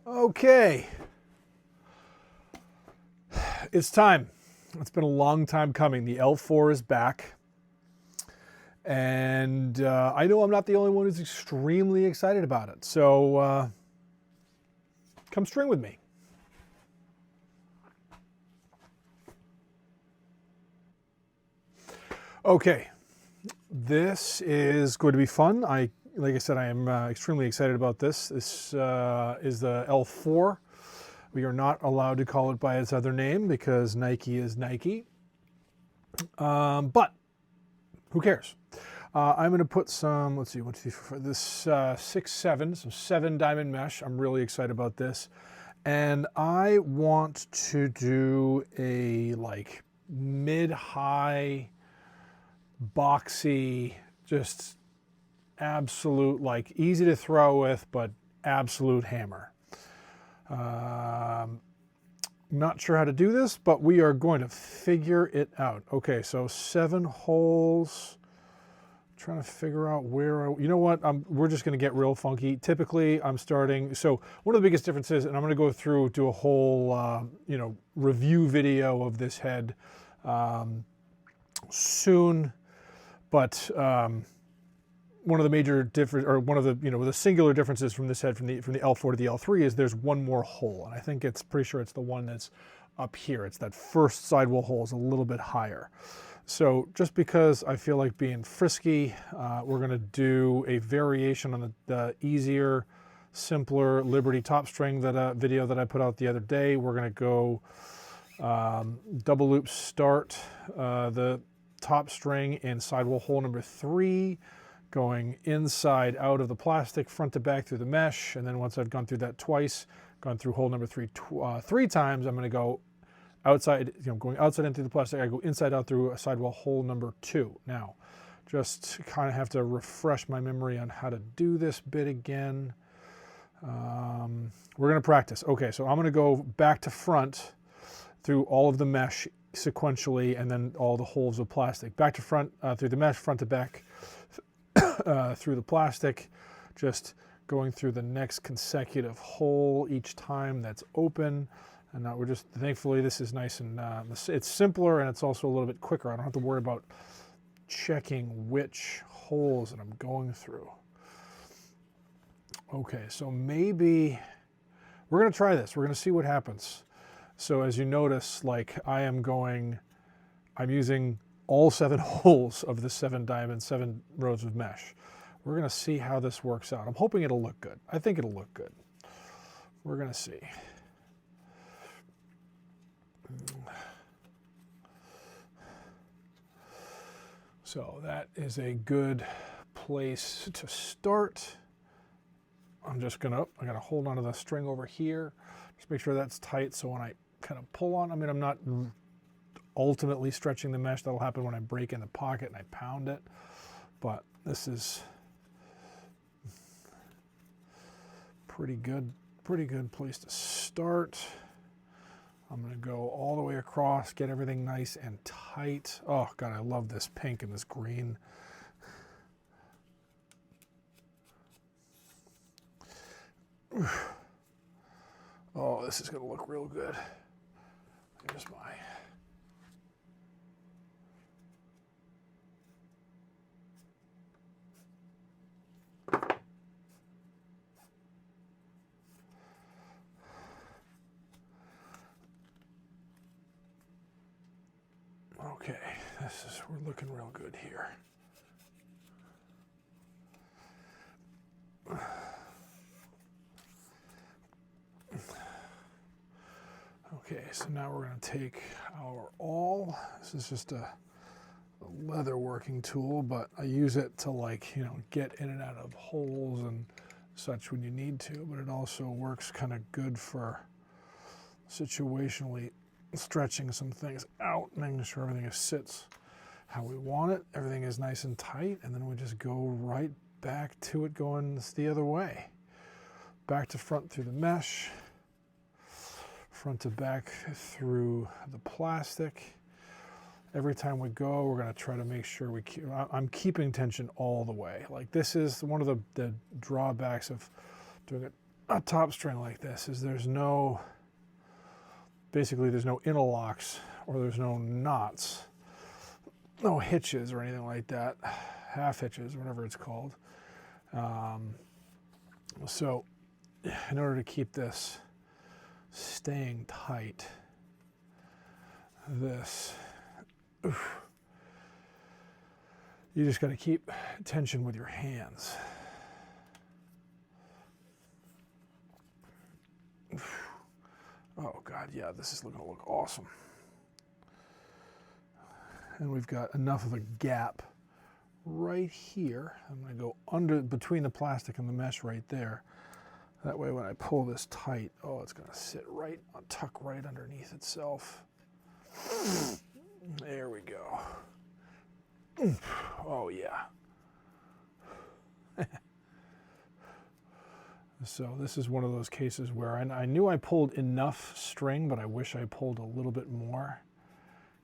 Okay, it's time. It's been a long time coming. The L4 is back. And I know I'm not the only one who's extremely excited about it. So come string with me. Okay, this is going to be fun. Like I said, I am extremely excited about this. This is the L4. We are not allowed to call it by its other name because Nike is Nike. But who cares? I'm going to put some, let's see, 1, 2, 3, 4, 5, this 6, 7, some 7 diamond mesh. I'm really excited about this. And I want to do a like mid-high, boxy, just absolute, like easy to throw with, but absolute hammer. Not sure how to do this, but we are going to figure it out. Okay, so 7 holes. Trying to figure out where, you know what, we're just going to get real funky. Typically, I'm starting, so one of the biggest differences, and I'm going to go through, do a whole, review video of this head soon, but one of the major difference, or one of the, the singular differences from this head from the L4 to the L3 is there's one more hole, and I think it's pretty sure it's the one that's up here. It's that first sidewall hole is a little bit higher. So just because I feel like being frisky, we're going to do a variation on the easier, simpler Liberty top string video that I put out the other day. We're going to go double loop start the top string in sidewall hole number 3, going inside out of the plastic, front to back through the mesh, and then once I've gone through that twice, gone through hole number 3 3 times, I'm going to go outside, going outside into the plastic, I go inside out through a sidewall hole number 2. Now, just kind of have to refresh my memory on how to do this bit again. We're going to practice. Okay, so I'm going to go back to front through all of the mesh sequentially, and then all the holes of plastic. Back to front through the mesh, front to back through the plastic, just going through the next consecutive hole each time that's open. And now we're just, thankfully this is nice and it's simpler, and it's also a little bit quicker. I don't have to worry about checking which holes that I'm going through. Okay, so maybe we're going to try this. We're going to see what happens. So as you notice, like I'm using all 7 holes of the 7 diamonds, 7 rows of mesh. We're going to see how this works out. I'm hoping it'll look good. I think it'll look good. We're going to see. So that is a good place to start. I'm just gonna, I gotta hold onto the string over here. Just make sure that's tight, so when I kind of pull on, I'm not ultimately stretching the mesh. That'll happen when I break in the pocket and I pound it. But this is pretty good place to start. I'm going to go all the way across, get everything nice and tight. Oh, God, I love this pink and this green. Oh, this is going to look real good. Here's my... Okay, we're looking real good here. Okay, so now we're going to take our awl. This is just a leather working tool, but I use it to get in and out of holes and such when you need to, but it also works kind of good for situationally stretching some things out, making sure everything sits how we want it. Everything is nice and tight, and then we just go right back to it going the other way. Back to front through the mesh, front to back through the plastic. Every time we go, we're going to try to make sure I'm keeping tension all the way. Like, this is one of the drawbacks of doing it a top string like this is there's no, basically there's no interlocks or there's no knots, no hitches or anything like that, half hitches, whatever it's called. So in order to keep this staying tight, this, you just got to keep tension with your hands. Oh God, yeah, this is going to look awesome. And we've got enough of a gap right here. I'm going to go under, between the plastic and the mesh right there. That way when I pull this tight, oh, it's going to sit right, tuck right underneath itself. There we go. Oh yeah. So this is one of those cases where I knew I pulled enough string, but I wish I pulled a little bit more.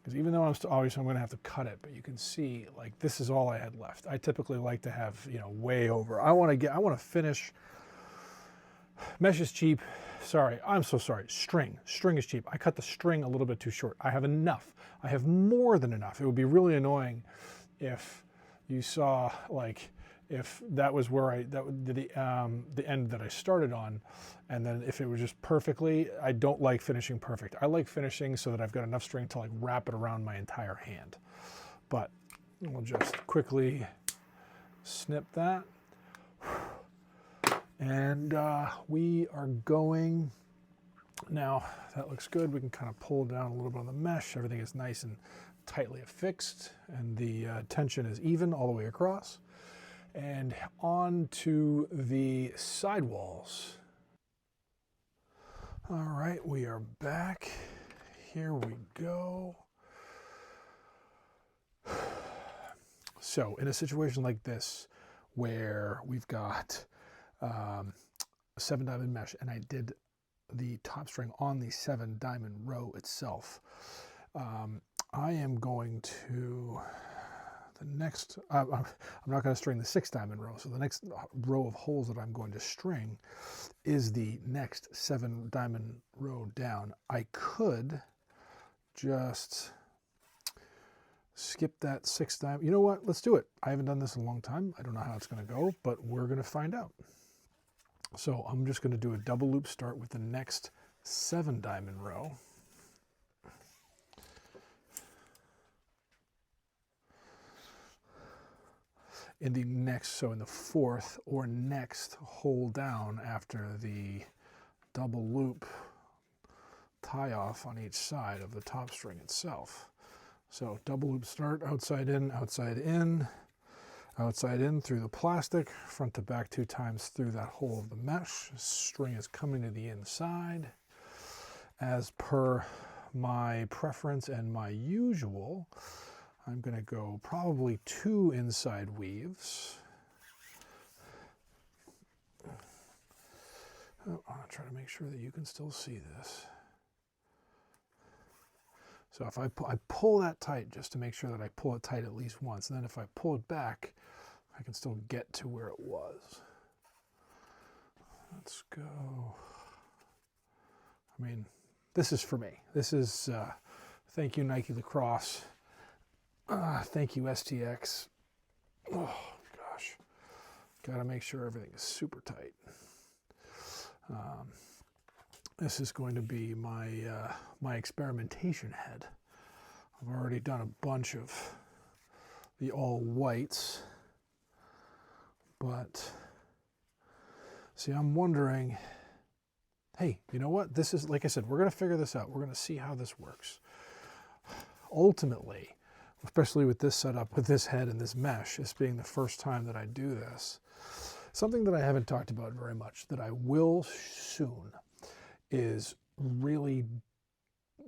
Because even though obviously I'm going to have to cut it, but you can see like this is all I had left. I typically like to have, you know, way over. I want to finish. Mesh is cheap. Sorry, I'm so sorry. String is cheap. I cut the string a little bit too short. I have enough. I have more than enough. It would be really annoying if you saw like if that was where the end that I started on, and then if it was just perfectly. I don't like finishing perfect. I like finishing so that I've got enough string to like wrap it around my entire hand. But we'll just quickly snip that. And we are going, now that looks good. We can kind of pull down a little bit on the mesh. Everything is nice and tightly affixed, and the tension is even all the way across. And on to the sidewalls. All right, we are back. Here we go. So in a situation like this, where we've got a 7-diamond mesh, and I did the top string on the 7-diamond row itself. I am going to, the next, I'm not going to string the 6-diamond row, so the next row of holes that I'm going to string is the next 7-diamond row down. I could just skip that 6-diamond. You know what? Let's do it. I haven't done this in a long time. I don't know how it's going to go, but we're going to find out. So I'm just going to do a double loop start with the next 7-diamond row. In the next, so in the 4th or next hole down after the double loop tie off on each side of the top string itself. So double loop start, outside in, outside in. Outside in through the plastic, front to back 2 times through that hole of the mesh. String is coming to the inside. As per my preference and my usual, I'm going to go probably 2 inside weaves. Oh, I'll try to make sure that you can still see this. So if I pull that tight, just to make sure that I pull it tight at least once, and then if I pull it back, I can still get to where it was. Let's go. I mean, this is for me. This is, thank you Nike Lacrosse. Thank you STX. Oh gosh. Gotta make sure everything is super tight. This is going to be my, my experimentation head. I've already done a bunch of the all whites. But, see, I'm wondering, hey, you know what? This is, like I said, we're going to figure this out. We're going to see how this works. Ultimately, especially with this setup, with this head and this mesh, this being the first time that I do this, something that I haven't talked about very much, that I will soon, is really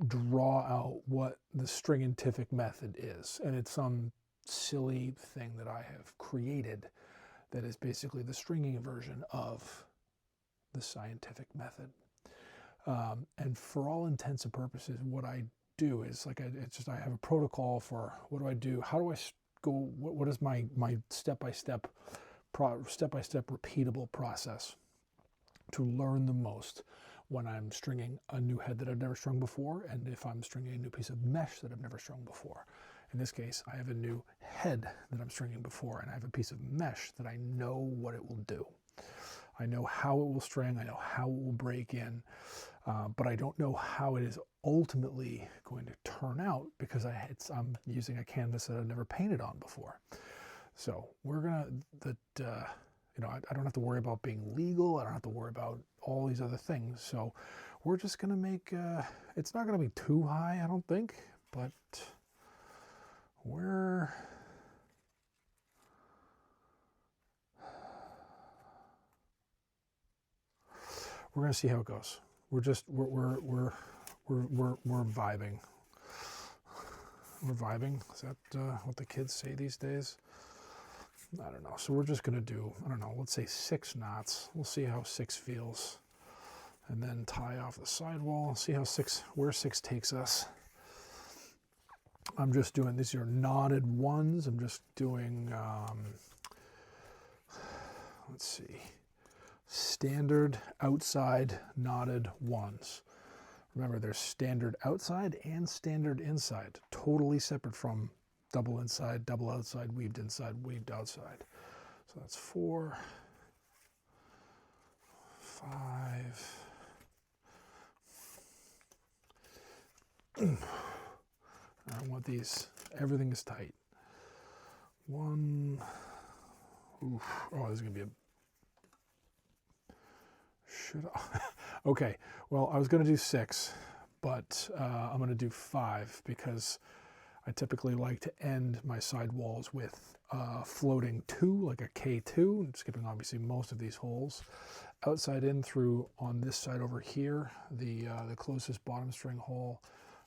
draw out what the stringific method is. And it's some silly thing that I have created that is basically the stringing version of the scientific method. And for all intents and purposes, what I do is like, it's just, I have a protocol for what do I do? How do I go? What is my step-by-step repeatable process to learn the most when I'm stringing a new head that I've never strung before, and if I'm stringing a new piece of mesh that I've never strung before. In this case, I have a new head that I'm stringing before, and I have a piece of mesh that I know what it will do. I know how it will string, I know how it will break in, but I don't know how it is ultimately going to turn out because I'm using a canvas that I've never painted on before. So we're gonna, you know, I don't have to worry about being legal, I don't have to worry about all these other things. So we're just gonna make, it's not gonna be too high, I don't think, but we're gonna see how it goes. We're vibing. We're vibing. Is that what the kids say these days? I don't know. So we're just gonna do, I don't know, let's say 6 knots. We'll see how 6 feels, and then tie off the sidewall. See how where 6 takes us. I'm just doing, these are knotted ones. I'm just doing, let's see, standard outside knotted ones. Remember, there's standard outside and standard inside, totally separate from double inside, double outside, weaved outside. So that's 4, 5. I want these, everything is tight. 1, oof, oh, this is gonna be a, okay, well, I was gonna do 6, but I'm gonna do 5 because I typically like to end my sidewalls with floating 2, like a K2, skipping obviously most of these holes. Outside in through on this side over here, the closest bottom string hole.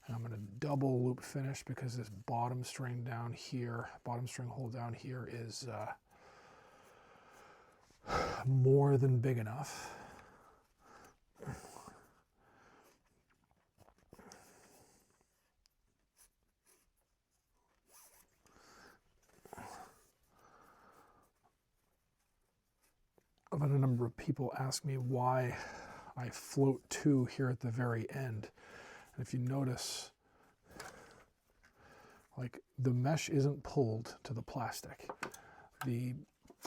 And I'm gonna double loop finish because this bottom string down here, bottom string hole down here is more than big enough. I've had a number of people ask me why I float 2 here at the very end. And if you notice, like, the mesh isn't pulled to the plastic. The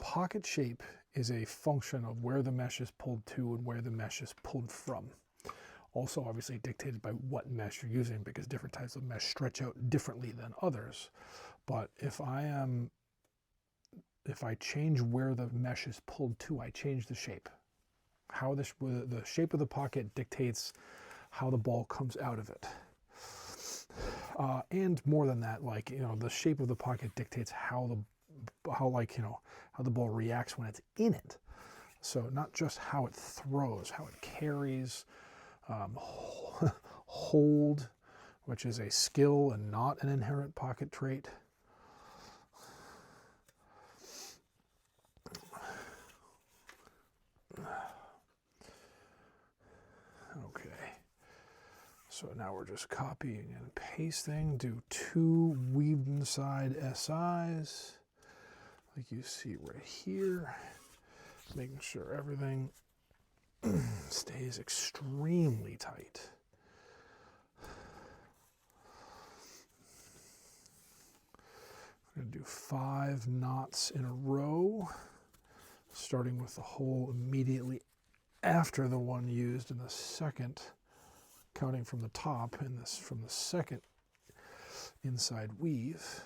pocket shape is a function of where the mesh is pulled to and where the mesh is pulled from. Also, obviously dictated by what mesh you're using, because different types of mesh stretch out differently than others. But if I change where the mesh is pulled to, I change the shape. How the shape of the pocket dictates how the ball comes out of it. And more than that, like, you know, the shape of the pocket dictates how the ball reacts when it's in it. So not just how it throws, how it carries, hold, which is a skill and not an inherent pocket trait. Okay, so now we're just copying and pasting. Do 2 weaved inside SIs, like you see right here, making sure everything stays extremely tight. I'm going to do 5 knots in a row, starting with the hole immediately after the one used in the second, counting from the top in this, from the second inside weave.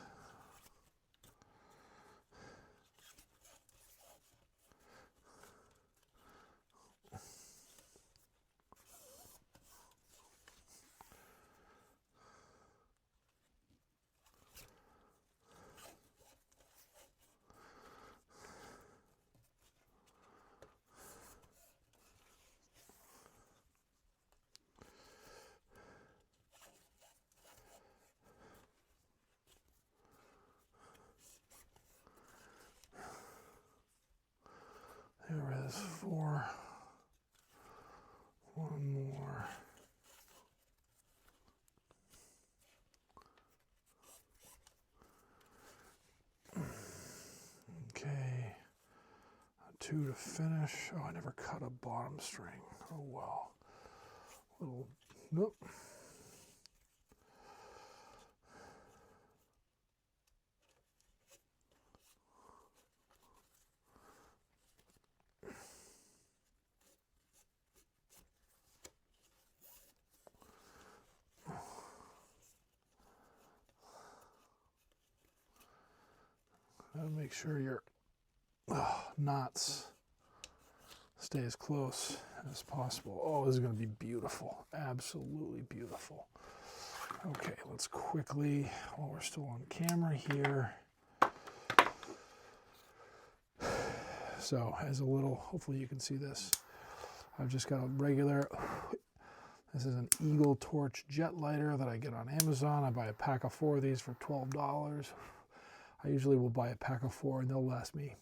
There is 4. 1 more. Okay. 2 2 to finish. Oh, I never cut a bottom string. Oh well. Little, nope. And make sure your knots stay as close as possible. Oh, this is going to be beautiful. Absolutely beautiful. Okay, let's quickly, while we're still on camera here. So as a little, hopefully you can see this. I've just got a regular, this is an Eagle Torch jet lighter that I get on Amazon. I buy a pack of 4 of these for $12. I usually will buy a pack of 4 and they'll last me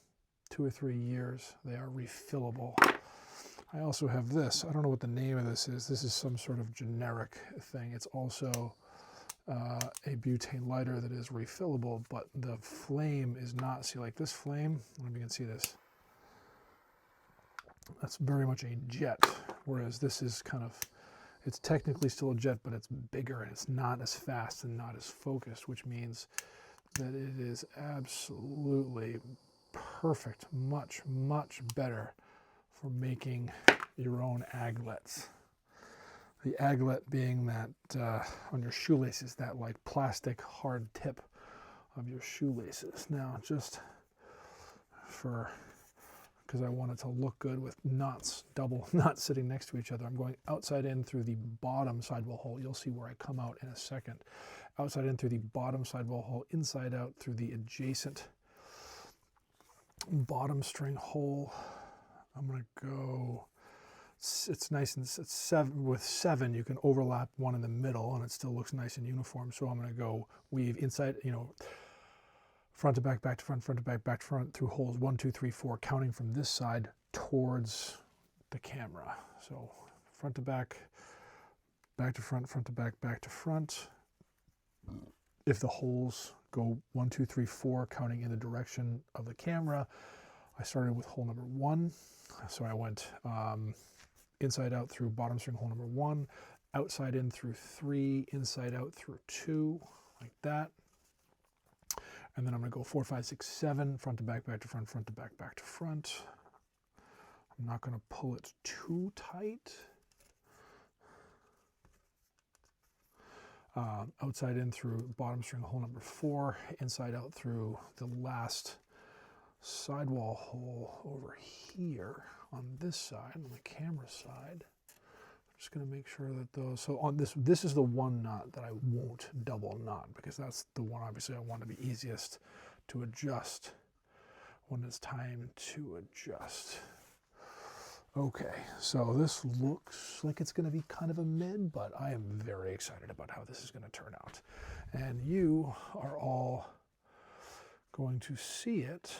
2 or 3 years. They are refillable. I also have this. I don't know what the name of this is. This is some sort of generic thing. It's also a butane lighter that is refillable, but the flame is not. See, like this flame, I don't know if you can see this. That's very much a jet, whereas this is kind of, it's technically still a jet, but it's bigger and it's not as fast and not as focused, which means that it is absolutely perfect, much, much better for making your own aglets. The aglet being that on your shoelaces, that like plastic hard tip of your shoelaces. Now, just for, because I want it to look good with knots, double knots sitting next to each other, I'm going outside in through the bottom sidewall hole. You'll see where I come out in a second. Outside in through the bottom sidewall hole, inside out through the adjacent bottom string hole. I'm going to go, it's nice and it's 7, with 7 you can overlap one in the middle and it still looks nice and uniform. So I'm going to go weave inside, you know, front to back, back to front, front to back, back to front through holes 1, 2, 3, 4, counting from this side towards the camera. So front to back, back to front, front to back, back to front. If the holes go 1, 2, 3, 4, counting in the direction of the camera, I started with hole number 1. So I went inside out through bottom string hole number 1, outside in through 3, inside out through 2, like that. And then I'm going to go 4, 5, 6, 7, front to back, back to front, front to back, back to front. I'm not going to pull it too tight. Outside in through bottom string hole number 4, inside out through the last sidewall hole over here on this side, on the camera side. I'm just going to make sure that those, so on this is the one knot that I won't double knot, because that's the one obviously I want to be easiest to adjust when it's time to adjust. Okay, so this looks like it's going to be kind of a mid, but I am very excited about how this is going to turn out. And you are all going to see it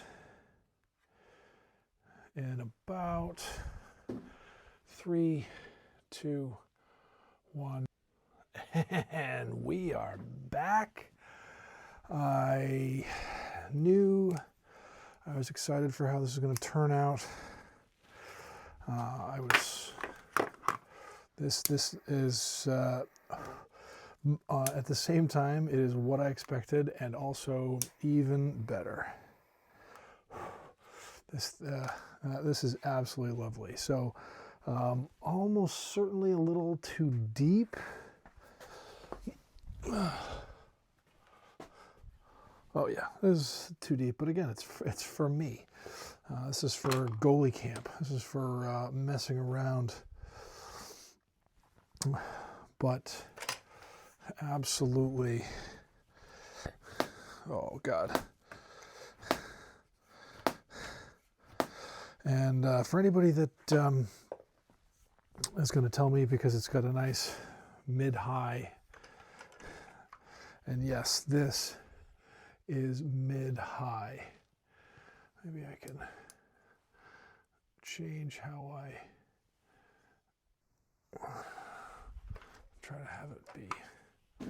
in about 3, 2, 1. And we are back. I knew, I was excited for how this is going to turn out. This is, at the same time, it is what I expected and also even better. This is absolutely lovely. So almost certainly a little too deep. Oh yeah, this is too deep, but again, it's for me. This is for goalie camp. This is for messing around. But absolutely, oh God. And for anybody that is going to tell me, because it's got a nice mid-high, and yes, this is mid-high. Maybe I can change how I try to have it be.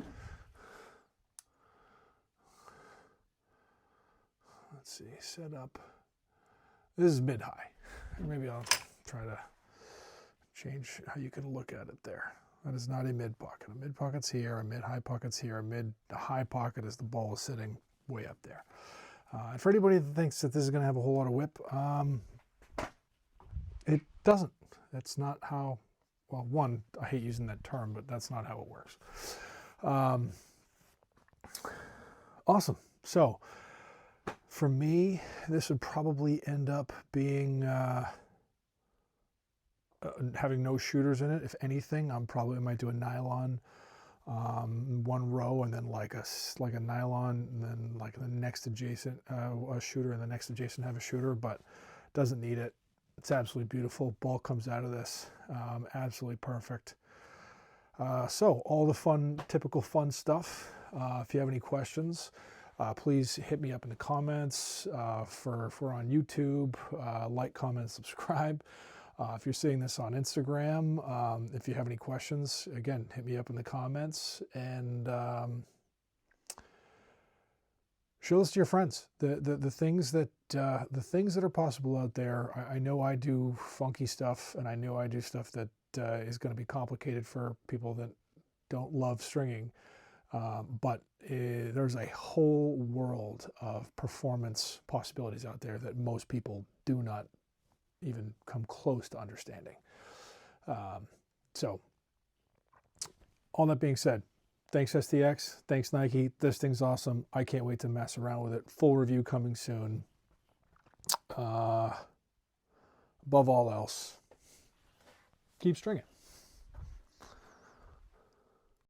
Let's see, set up. This is mid-high. Maybe I'll try to change how you can look at it there. That is not a mid pocket. A mid pocket's here, a mid high pocket's here, a mid high pocket is the ball is sitting way up there. And for anybody that thinks that this is going to have a whole lot of whip, it doesn't. That's not how, well, one, I hate using that term, but that's not how it works. Awesome. So for me, this would probably end up being having no shooters in it. If anything, I might do a nylon one row, and then like a nylon, and then like the next adjacent a shooter, and the next adjacent have a shooter, but doesn't need it. It's absolutely beautiful. Ball comes out of this, absolutely perfect. So all the fun, typical fun stuff. If you have any questions, please hit me up in the comments. If we're on YouTube, like, comment, subscribe. If you're seeing this on Instagram, if you have any questions, again, hit me up in the comments, and show this to your friends. The things that are possible out there. I know I do funky stuff, and I know I do stuff that is going to be complicated for people that don't love stringing. But there's a whole world of performance possibilities out there that most people do not even come close to understanding. So all that being said, thanks STX, thanks Nike. This thing's awesome. I can't wait to mess around with it. Full review coming soon. Above all else, keep stringing.